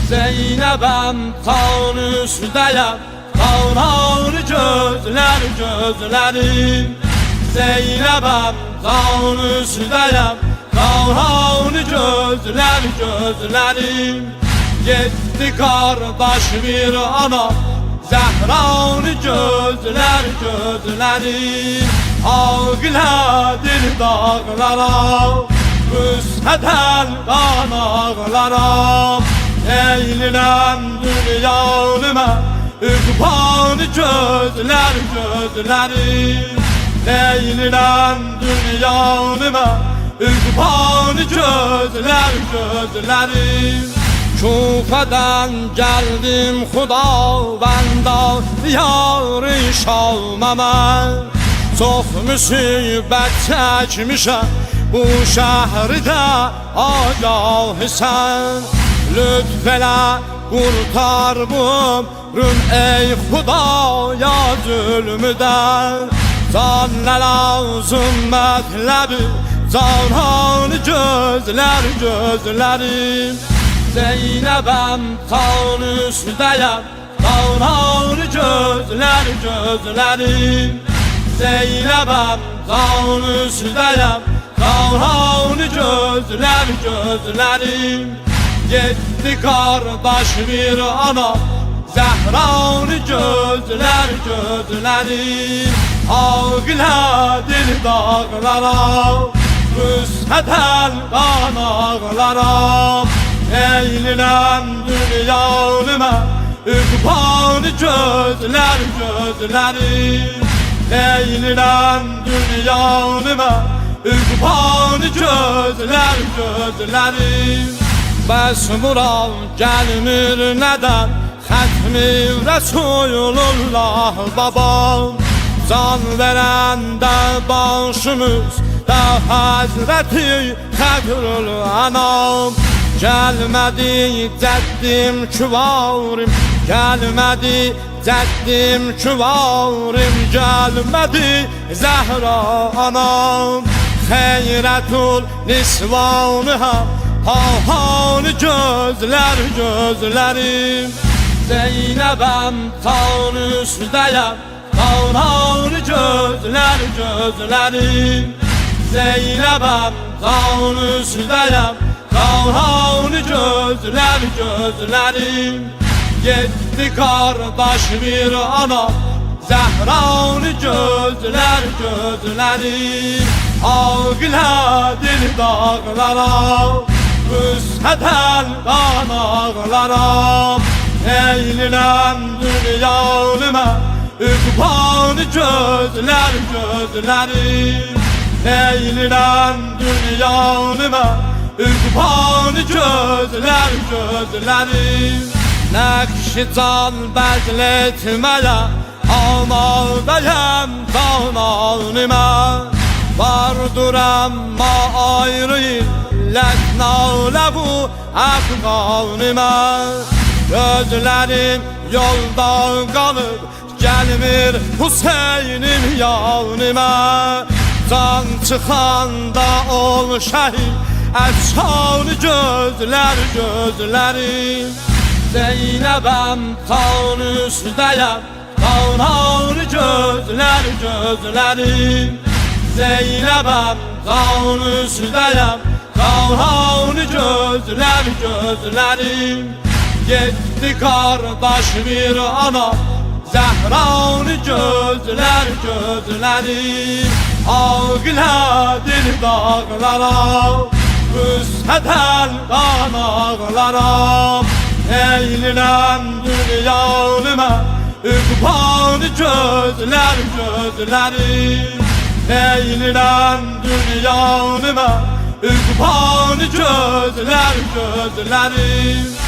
Zeynəbəm tan üstəyəm, qanar gözlər gözlərim. Zeynəbəm tan üstəyəm, qanar gözlər gözlərim. Getdi qardaş bir ana, Zəhranı gözlər gözlərim. Ağladır dağlara, Rüsədəl qanaqlara. Eylilən dünyanıma, Üqban gözlər gözlərim. Eylilən dünyanıma, Üqban gözlər gözlərim. Kufədən gəldim Xudavəndə, yar-ı şalmamə. Çox müsibət çəkmişəm, bu şəhərdə agahsən. Lütf elə qurtar bu ömrüm ey Xudaya zülmüdən. Can nə lazım mətləbi, canan gözlər gözlərim. Zeynəbəm tan üstəyəm, qanar gözlər gözlərim. Zeynəbəm tan üstəyəm, qanar gözlər gözlərim. Getdi qardaş bir ana, Zəhranı gözlər gözlərim. Ağladır dağlara, Rüsədəl qanaqlara. Eylilən dünyanıma, Üqban gözlər gözlərim. Eylilən dünyanıma, Üqban gözlər gözlərim. Bəs buram gəlmir nədən, xətmi Rəsulullah babam. Can verəndə başımızda Həzrəti Xəbrül Anam. Gəlmədi cəddim küvarim, gəlmədi cəddim küvarim. Gəlmədi Zəhra anam, xeyrətul nisvanıham, pahanı gözlər gözlərim. Zeynəbəm tan üstəyəm, qanar gözlər gözlərim. Zeynəbəm tan üstəyəm, qanar gözlər gözlərim. Getdi qardaş bir ana, Zəhranı gözlər gözlərim. Ağladır dağlara, Rüsədəl qanaqlara. Eylilən dünyanıma, Üqban gözlər gözlərim. Eylilən dünyanıma, Üqban gözlər gözlərim. Nəqşi can bəzl etməyə, amadəyəm cananıma. Vardır əmma ayrı illət nalə bu əfqanıma. Gözlərim yolda qalıb, gəlmir Hüseynim yanıma. Can çıxanda ol şəhid, əfşan gözlər gözlərim. Zeynəbəm tan üstəyəm, qanar gözlər gözlərim. Zeynəbəm tan üstəyəm, qanar gözlər gözlərim. Getdi qardaş bir ana, Zəhranı gözlər gözlərim. Ağladır dağlara, Rüsədəl qanaqlara. Eylilən dünyanıma, Üqban gözlər gözlərim. Eylilən dünyanıma, Üqban gözlər gözlərim.